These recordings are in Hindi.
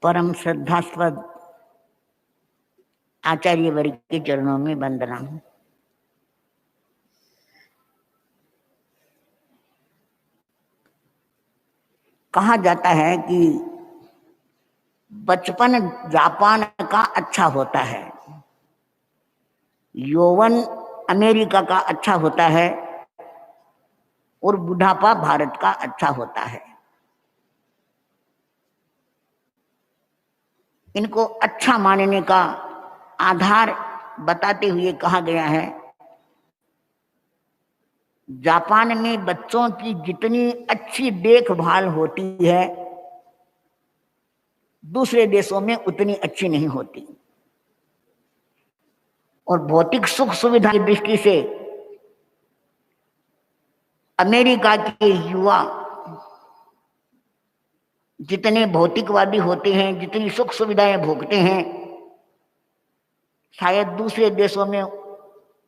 परम श्रद्धास्पद आचार्य वर्ग के चरणों में वंदना। कहा जाता है कि बचपन जापान का अच्छा होता है, यौवन अमेरिका का अच्छा होता है और बुढ़ापा भारत का अच्छा होता है। इनको अच्छा मानने का आधार बताते हुए कहा गया है, जापान में बच्चों की जितनी अच्छी देखभाल होती है दूसरे देशों में उतनी अच्छी नहीं होती। और भौतिक सुख सुविधा की दृष्टि से अमेरिका के युवा जितने भौतिकवादी होते हैं, जितनी सुख सुविधाएं भोगते हैं, शायद दूसरे देशों में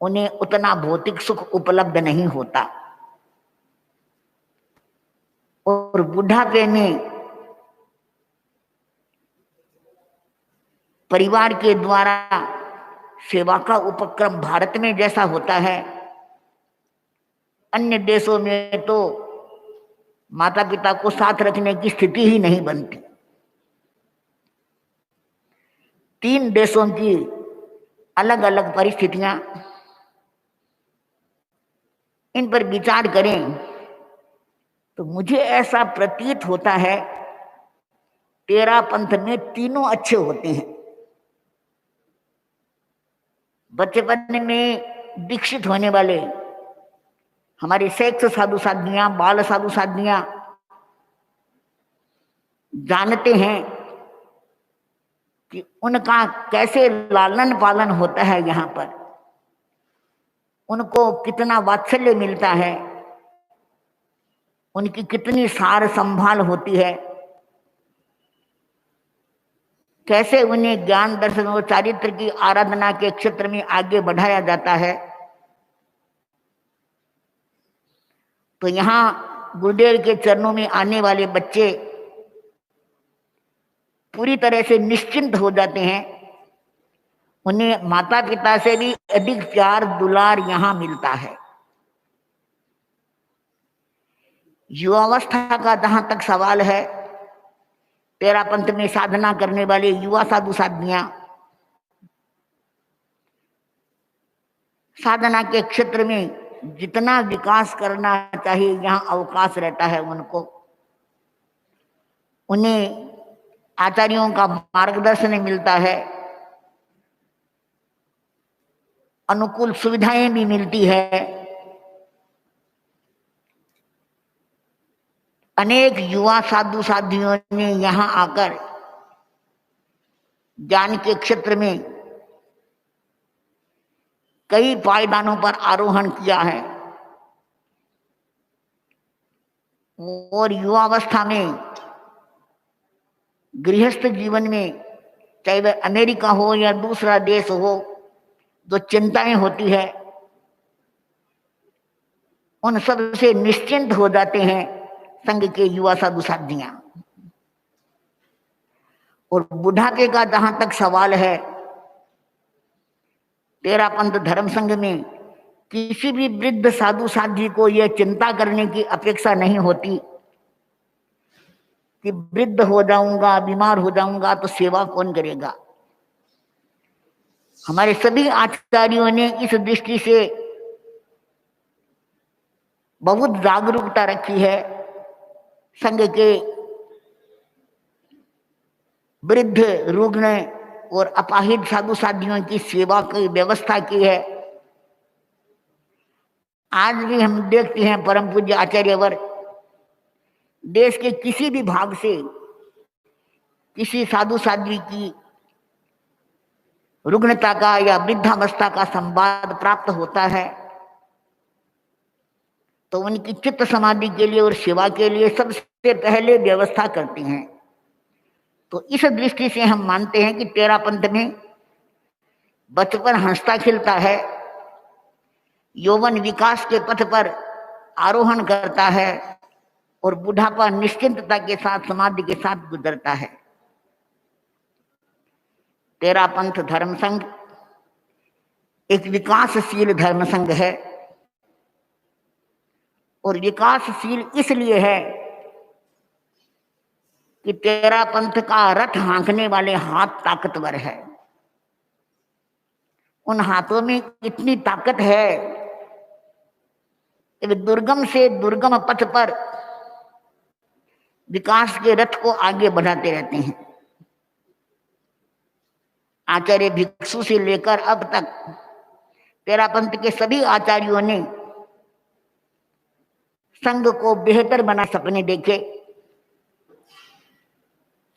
उन्हें उतना भौतिक सुख उपलब्ध नहीं होता। और बुढ़ापे में परिवार के द्वारा सेवा का उपक्रम भारत में जैसा होता है, अन्य देशों में तो माता पिता को साथ रखने की स्थिति ही नहीं बनती। 3 देशों की अलग अलग परिस्थितियां, इन पर विचार करें तो मुझे ऐसा प्रतीत होता है, तेरा पंथ में तीनों अच्छे होते हैं। बचपन में दीक्षित होने वाले हमारे सेक्स साधु साधनियां, बाल साधु साधनियां जानते हैं कि उनका कैसे लालन पालन होता है, यहाँ पर उनको कितना वात्सल्य मिलता है, उनकी कितनी सार संभाल होती है, कैसे उन्हें ज्ञान दर्शन और चारित्र की आराधना के क्षेत्र में आगे बढ़ाया जाता है। तो यहाँ गुरुदेव के चरणों में आने वाले बच्चे पूरी तरह से निश्चिंत हो जाते हैं। उन्हें माता पिता से भी अधिक प्यार दुलार यहाँ मिलता है। युवावस्था का जहां तक सवाल है, तेरा पंथ में साधना करने वाले युवा साधु साधनियां साधना के क्षेत्र में जितना विकास करना चाहिए यहाँ अवकाश रहता है उनको। उन्हें आचार्यों का मार्गदर्शन मिलता है, अनुकूल सुविधाएं भी मिलती है। अनेक युवा साधु साधियों ने यहाँ आकर ज्ञान के क्षेत्र में कई पायदानों पर आरोहण किया है और युवावस्था में गृहस्थ जीवन में, चाहे वह अमेरिका हो या दूसरा देश हो, जो चिंताएं होती है उन सब से निश्चिंत हो जाते हैं संघ के युवा साधु साधियां। और बुढ़ापे का जहां तक सवाल है, तेरा पंथ धर्म संघ में किसी भी वृद्ध साधु साध्वी को यह चिंता करने की अपेक्षा नहीं होती कि वृद्ध हो जाऊंगा, बीमार हो जाऊंगा तो सेवा कौन करेगा। हमारे सभी आचार्यों ने इस दृष्टि से बहुत जागरूकता रखी है। संघ के वृद्ध, रुग्ण और अपाहिज साधु साधियों की सेवा की व्यवस्था की है। आज भी हम देखते हैं परम पूज्य आचार्यवर देश के किसी भी भाग से किसी साधु साध्वी की रुग्णता का या वृद्धावस्था का संवाद प्राप्त होता है तो उनकी चित्त समाधि के लिए और सेवा के लिए सबसे पहले व्यवस्था करते हैं। तो इस दृष्टि से हम मानते हैं कि तेरा पंथ में बचपन हंसता खिलता है, यौवन विकास के पथ पर आरोहण करता है और बुढ़ापा निश्चिंतता के साथ समाधि के साथ गुजरता है। तेरा पंथ धर्म संघ एक विकासशील धर्म संघ है, और विकासशील इसलिए है कि तेरा पंथ का रथ हाँकने वाले हाथ ताकतवर है। उन हाथों में इतनी ताकत है कि वे दुर्गम से दुर्गम पथ पर विकास के रथ को आगे बढ़ाते रहते हैं। आचार्य भिक्षु से लेकर अब तक तेरा पंथ के सभी आचार्यों ने संघ को बेहतर बना सपने देखे।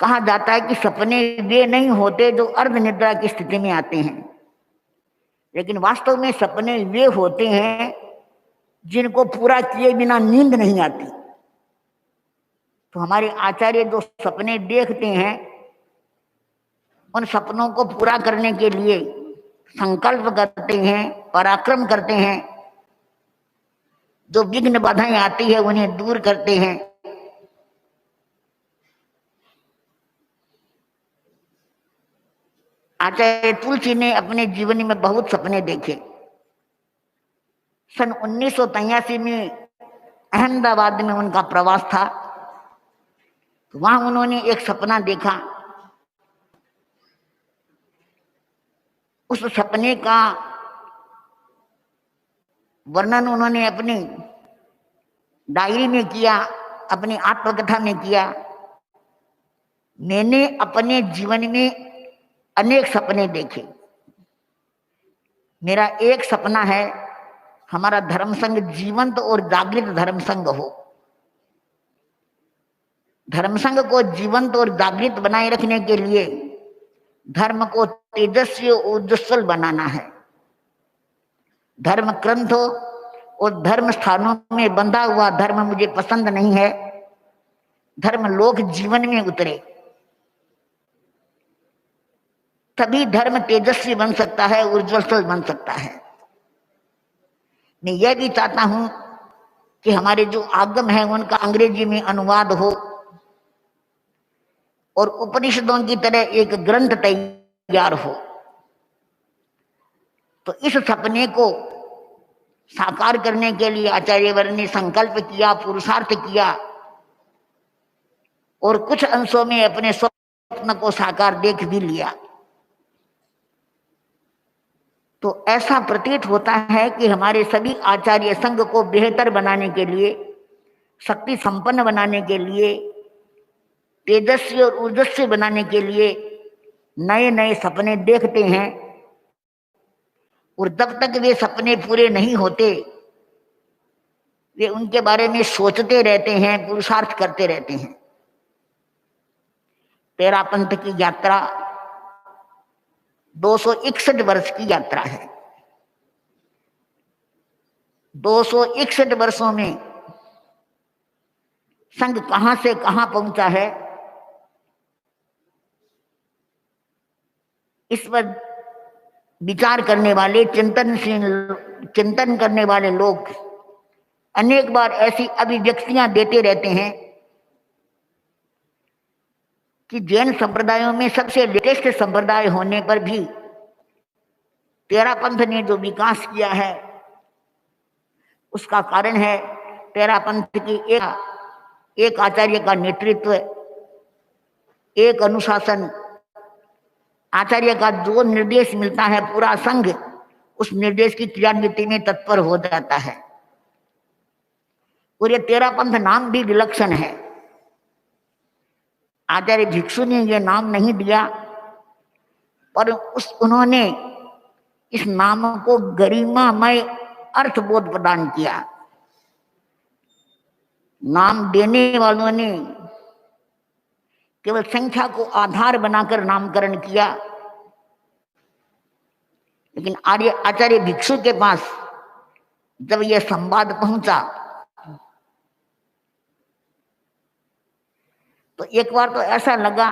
कहा जाता है कि सपने वे नहीं होते जो अर्ध निद्रा की स्थिति में आते हैं, लेकिन वास्तव में सपने वे होते हैं जिनको पूरा किए बिना नींद नहीं आती। तो हमारे आचार्य जो सपने देखते हैं, उन सपनों को पूरा करने के लिए संकल्प करते हैं, पराक्रम करते हैं, जो विघ्न बाधाएं आती है उन्हें दूर करते हैं। आचार्य तुलसी ने अपने जीवन में बहुत सपने देखे। सन 1983 में अहमदाबाद में उनका प्रवास था, तो वहां उन्होंने एक सपना देखा। उस सपने का वर्णन उन्होंने अपनी डायरी में किया, अपनी आत्मकथा में किया। मैंने अपने जीवन में अनेक सपने देखे। मेरा एक सपना है हमारा धर्म संघ जीवंत और जागृत धर्म संघ हो। धर्म संघ को जीवंत और जागृत बनाए रखने के लिए धर्म को तेजस्वी और उज्ज्वल बनाना है। धर्म ग्रंथों और धर्म स्थानों में बंधा हुआ धर्म मुझे पसंद नहीं है। धर्म लोक जीवन में उतरे, तभी धर्म तेजस्वी बन सकता है, उज्ज्वल बन सकता है। मैं यह भी चाहता हूं कि हमारे जो आगम है उनका अंग्रेजी में अनुवाद हो और उपनिषदों की तरह एक ग्रंथ तैयार हो। तो इस सपने को साकार करने के लिए आचार्यवर ने संकल्प किया, पुरुषार्थ किया, और कुछ अंशों में अपने स्वप्न को साकार देख भी लिया। तो ऐसा प्रतीत होता है कि हमारे सभी आचार्य संघ को बेहतर बनाने के लिए, शक्ति संपन्न बनाने के लिए, तेजस्वी और ऊर्जस्वी बनाने के लिए नए नए सपने देखते हैं, और जब तक वे सपने पूरे नहीं होते वे उनके बारे में सोचते रहते हैं, पुरुषार्थ करते रहते हैं। तेरा पंथ की यात्रा 261 वर्ष की यात्रा है। 261 वर्षों में संघ कहां से कहां पहुंचा है, इस पर विचार करने वाले, चिंतन करने वाले लोग अनेक बार ऐसी अभिव्यक्तियां देते रहते हैं कि जैन संप्रदायों में सबसे लेटेस्ट संप्रदाय होने पर भी तेरा पंथ ने जो विकास किया है उसका कारण है तेरा पंथ की एक आचार्य का नेतृत्व, एक अनुशासन। आचार्य का जो निर्देश मिलता है पूरा संघ उस निर्देश की क्रियान्विति में तत्पर हो जाता है। और ये तेरा पंथ नाम भी विलक्षण है। आचार्य भिक्षु ने यह नाम नहीं दिया, पर उन्होंने इस नाम को गरिमामय अर्थबोध प्रदान किया। नाम देने वालों ने केवल संख्या को आधार बनाकर नामकरण किया, लेकिन आचार्य भिक्षु के पास जब यह संवाद पहुंचा तो एक बार तो ऐसा लगा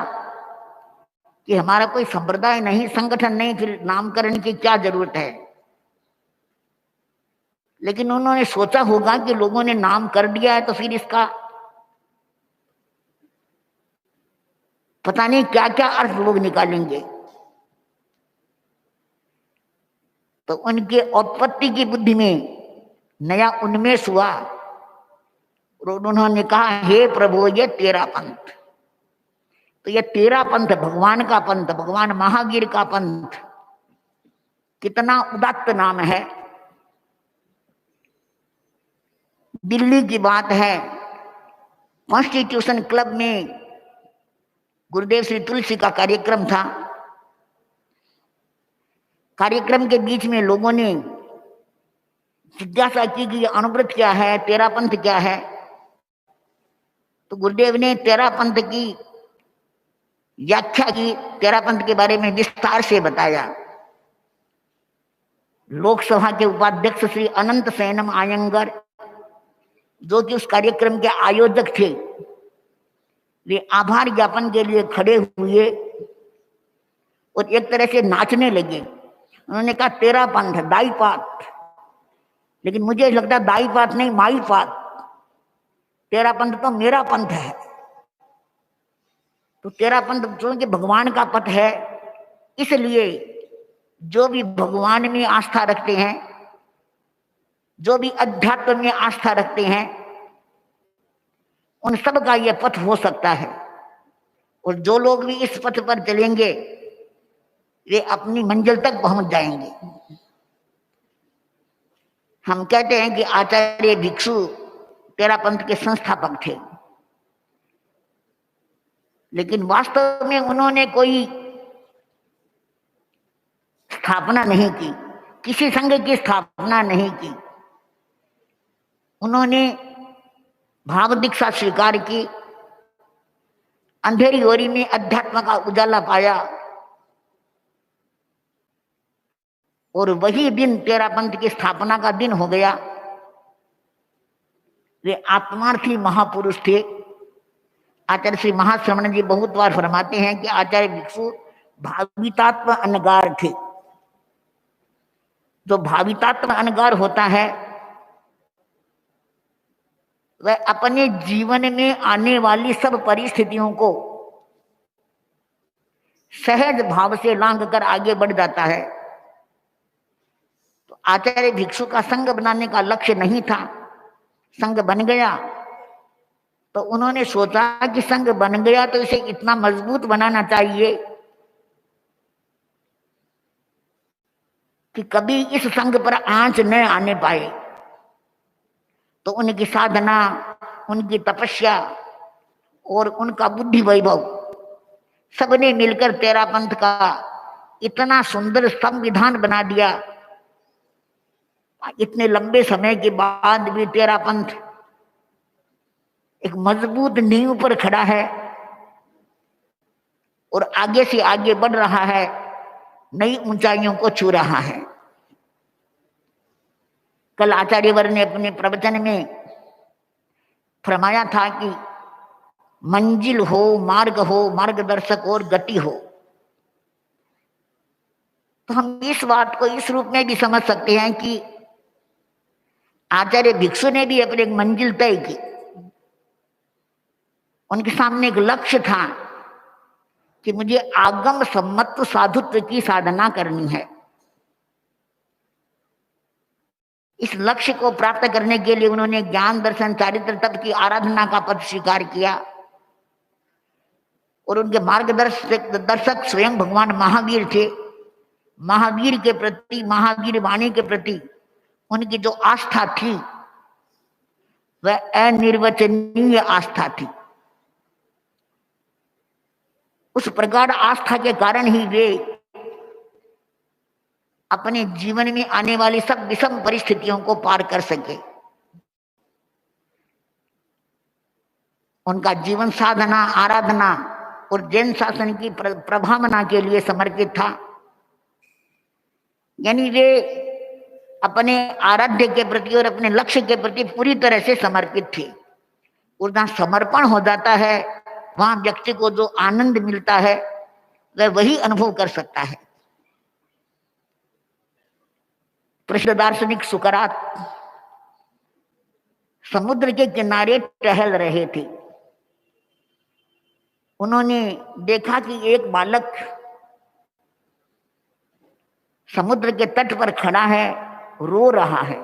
कि हमारा कोई संप्रदाय नहीं, संगठन नहीं, फिर नामकरण की क्या जरूरत है। लेकिन उन्होंने सोचा होगा कि लोगों ने नाम कर दिया है तो फिर इसका पता नहीं क्या क्या अर्थ लोग निकालेंगे। तो उनके औत्पत्ति की बुद्धि में नया उन्मेष हुआ और उन्होंने कहा, हे प्रभु, ये तेरा पंथ। तो ये तेरा पंथ भगवान का पंथ, भगवान महावीर का पंथ, कितना उदात्त नाम है। दिल्ली की बात है, कॉन्स्टिट्यूशन क्लब में गुरुदेव श्री तुलसी का कार्यक्रम था। कार्यक्रम के बीच में लोगों ने जिज्ञासा की कि अनुव्रत क्या है, तेरा पंथ क्या है। तो गुरुदेव ने तेरा पंथ की व्याख्या की, तेरा पंथ के बारे में विस्तार से बताया। लोकसभा के उपाध्यक्ष श्री अनंत सेनम आयंगर, जो कि उस कार्यक्रम के आयोजक थे, वे आभार ज्ञापन के लिए खड़े हुए और एक तरह से नाचने लगे। उन्होंने कहा, तेरा पंथ, दाई पात। लेकिन मुझे लगता है दाई पात नहीं, माई पात। तेरा पंथ तो मेरा पंथ है। तो तेरा पंथ क्योंकि भगवान का पथ है, इसलिए जो भी भगवान में आस्था रखते हैं, जो भी अध्यात्म में आस्था रखते हैं, उन सब का यह पथ हो सकता है। और जो लोग भी इस पथ पर चलेंगे वे अपनी मंजिल तक पहुंच जाएंगे। हम कहते हैं कि आचार्य भिक्षु तेरा पंथ के संस्थापक थे, लेकिन वास्तव में उन्होंने कोई स्थापना नहीं की, किसी संघ की स्थापना नहीं की। उन्होंने भाव दीक्षा स्वीकार की, अंधेरी ओरी में अध्यात्म का उजाला पाया, और वही दिन तेरा पंथ की स्थापना का दिन हो गया। वे आत्मार्थी महापुरुष थे। आचार्य श्री महाश्रवण जी बहुत बार फरमाते हैं कि आचार्य भिक्षु भावितात्म अनगार थे। जो भावितात्म अनगार होता है वह अपने जीवन में आने वाली सब परिस्थितियों को सहज भाव से लांघ कर आगे बढ़ जाता है। तो आचार्य भिक्षु का संघ बनाने का लक्ष्य नहीं था, संघ बन गया। तो उन्होंने सोचा कि संघ बन गया तो इसे इतना मजबूत बनाना चाहिए कि कभी इस संघ पर आंच न आने पाए। तो उनकी साधना, उनकी तपस्या और उनका बुद्धि वैभव सबने मिलकर तेरा पंथ का इतना सुंदर संविधान बना दिया। इतने लंबे समय के बाद भी तेरा पंथ एक मजबूत नींव पर खड़ा है और आगे से आगे बढ़ रहा है, नई ऊंचाइयों को छू रहा है। कल आचार्यवर ने अपने प्रवचन में फरमाया था कि मंजिल हो, मार्गदर्शक और गति हो। तो हम इस बात को इस रूप में भी समझ सकते हैं कि आचार्य भिक्षु ने भी अपनी एक मंजिल तय की। उनके सामने एक लक्ष्य था कि मुझे आगम सम्मत साधुत्व की साधना करनी है। इस लक्ष्य को प्राप्त करने के लिए उन्होंने ज्ञान, दर्शन, चारित्र, तप की आराधना का पद स्वीकार किया। और उनके दर्शक स्वयं भगवान महावीर थे। महावीर के प्रति, महावीर वाणी के प्रति उनकी जो आस्था थी वह अनिर्वचनीय आस्था थी। उस प्रगाढ़ आस्था के कारण ही वे अपने जीवन में आने वाली सब विषम परिस्थितियों को पार कर सके। उनका जीवन साधना, आराधना और जैन शासन की प्रभावना के लिए समर्पित था। यानी वे अपने आराध्य के प्रति और अपने लक्ष्य के प्रति पूरी तरह से समर्पित थे। और जहाँ समर्पण हो जाता है वहां व्यक्ति को जो आनंद मिलता है वह वही अनुभव कर सकता है। प्रसिद्ध दार्शनिक सुकरात समुद्र के किनारे टहल रहे थे। उन्होंने देखा कि एक बालक समुद्र के तट पर खड़ा है, रो रहा है।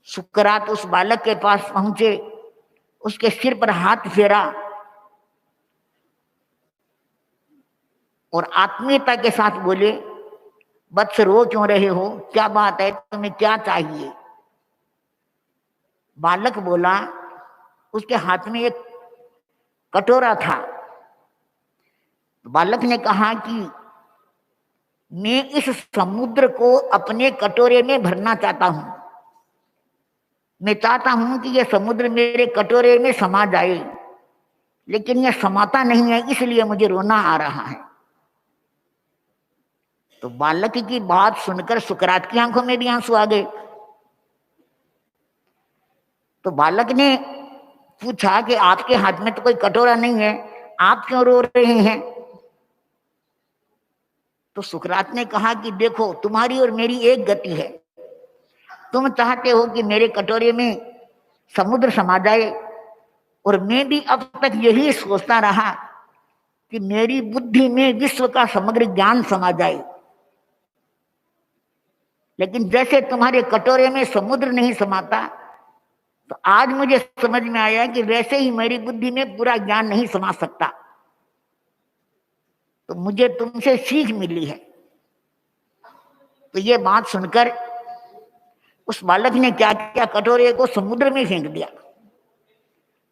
सुकरात उस बालक के पास पहुंचे, उसके सिर पर हाथ फेरा और आत्मीयता के साथ बोले, वत्स रो क्यों रहे हो, क्या बात है, तुम्हें क्या चाहिए? बालक बोला, उसके हाथ में एक कटोरा था। बालक ने कहा कि मैं इस समुद्र को अपने कटोरे में भरना चाहता हूं। मैं चाहता हूं कि यह समुद्र मेरे कटोरे में समा जाए, लेकिन यह समाता नहीं है, इसलिए मुझे रोना आ रहा है। तो बालक की बात सुनकर सुकरात की आंखों में भी आंसू आ गए। तो बालक ने पूछा कि आपके हाथ में तो कोई कटोरा नहीं है, आप क्यों रो रहे हैं? तो सुकरात ने कहा कि देखो, तुम्हारी और मेरी एक गति है। तुम चाहते हो कि मेरे कटोरे में समुद्र समा जाए, और मैं भी अब तक यही सोचता रहा कि मेरी बुद्धि में विश्व का समग्र ज्ञान समा जाए। लेकिन जैसे तुम्हारे कटोरे में समुद्र नहीं समाता, तो आज मुझे समझ में आया कि वैसे ही मेरी बुद्धि में पूरा ज्ञान नहीं समा सकता। तो मुझे तुमसे सीख मिली है। तो ये बात सुनकर उस बालक ने क्या किया, कटोरे को समुद्र में फेंक दिया।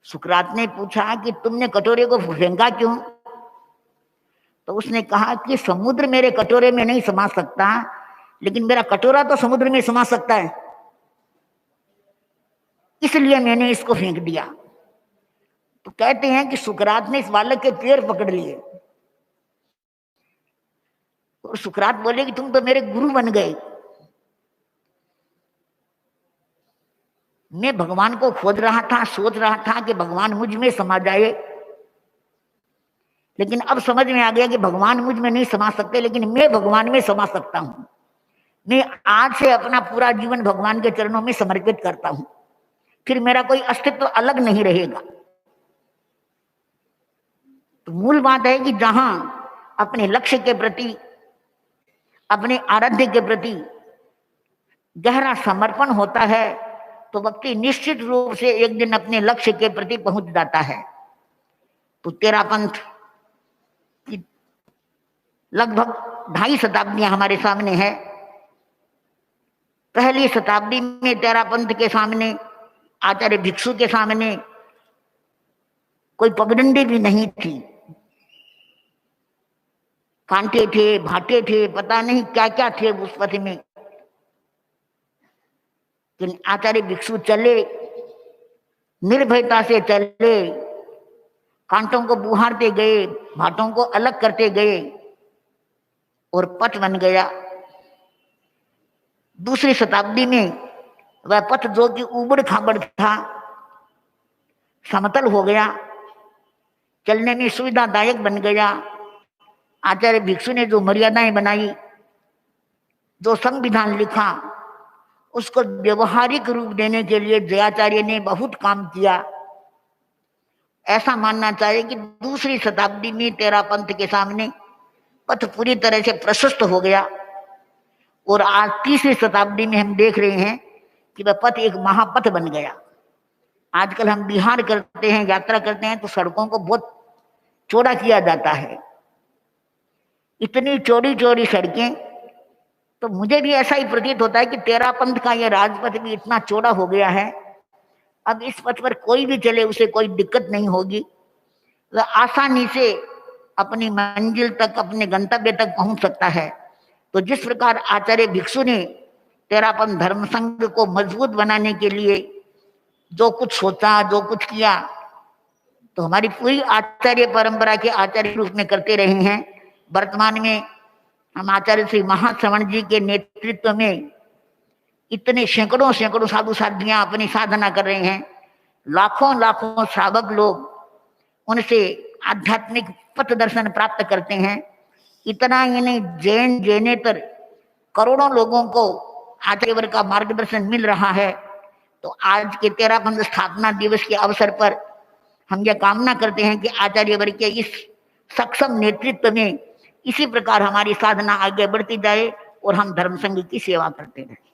सुकरात ने पूछा कि तुमने कटोरे को फेंका क्यों? तो उसने कहा कि समुद्र मेरे कटोरे में नहीं समा सकता, लेकिन मेरा कटोरा तो समुद्र में समा सकता है, इसलिए मैंने इसको फेंक दिया। तो कहते हैं कि सुकरात ने इस बालक के पैर पकड़ लिए और सुकरात बोले कि तुम तो मेरे गुरु बन गए। मैं भगवान को खोज रहा था, सोच रहा था कि भगवान मुझ में समा जाए, लेकिन अब समझ में आ गया कि भगवान मुझ में नहीं समा सकते, लेकिन मैं भगवान में समा सकता हूं। मैं आज से अपना पूरा जीवन भगवान के चरणों में समर्पित करता हूं, फिर मेरा कोई अस्तित्व अलग नहीं रहेगा। तो मूल बात है कि जहां अपने लक्ष्य के प्रति, अपने आराध्य के प्रति गहरा समर्पण होता है, तो व्यक्ति निश्चित रूप से एक दिन अपने लक्ष्य के प्रति पहुंच जाता है। तो तेरा पंथ की लगभग 2.5 शताब्दियां हमारे सामने है। पहली शताब्दी में तेरा पंथ के सामने, आचार्य भिक्षु के सामने कोई पगडंडी भी नहीं थी। कांटे थे, भाटे थे, पता नहीं क्या क्या थे उस पथ में। लेकिन आचार्य भिक्षु चले, निर्भयता से चले, कांटों को बुहारते गए, भाटों को अलग करते गए, और पथ बन गया। दूसरी शताब्दी में वह पथ जो कि उबड़ खाबड़ था, समतल हो गया, चलने में सुविधादायक बन गया। आचार्य भिक्षु ने जो मर्यादाएं बनाई, जो संविधान लिखा, उसको व्यवहारिक रूप देने के लिए जयाचार्य ने बहुत काम किया। ऐसा मानना चाहिए कि दूसरी शताब्दी में तेरा पंथ के सामने पथ पूरी तरह से प्रशस्त हो गया, और आज तीसरी शताब्दी में हम देख रहे हैं कि वह पथ एक महापथ बन गया। आजकल हम बिहार करते हैं, यात्रा करते हैं, तो सड़कों को बहुत चौड़ा किया जाता है, इतनी चौड़ी चौड़ी सड़कें। तो मुझे भी ऐसा ही प्रतीत होता है कि तेरा पंथ का यह राजपथ भी इतना चौड़ा हो गया है, अब इस पथ पर कोई भी चले उसे कोई दिक्कत नहीं होगी, वह आसानी से अपनी मंजिल तक, अपने गंतव्य तक पहुंच सकता है। तो जिस प्रकार आचार्य भिक्षु ने तेरापन धर्म संघ को मजबूत बनाने के लिए जो कुछ सोचा, जो कुछ किया, तो हमारी पूरी आचार्य परंपरा के आचार्य रूप में करते रहे हैं। वर्तमान में हम आचार्य श्री महाश्रवण जी के नेतृत्व में इतने सैकड़ों सैकड़ों साधु साधियां अपनी साधना कर रहे हैं। लाखों लाखों श्रावक लोग उनसे आध्यात्मिक पथ दर्शन प्राप्त करते हैं। इतना ही नहीं, जैन जैनेतर करोड़ों लोगों को आचार्य वर्ग का मार्गदर्शन मिल रहा है। तो आज के तेरापंथ स्थापना दिवस के अवसर पर हम यह कामना करते हैं कि आचार्य वर्ग के इस सक्षम नेतृत्व में इसी प्रकार हमारी साधना आगे बढ़ती जाए और हम धर्म संघ की सेवा करते रहे।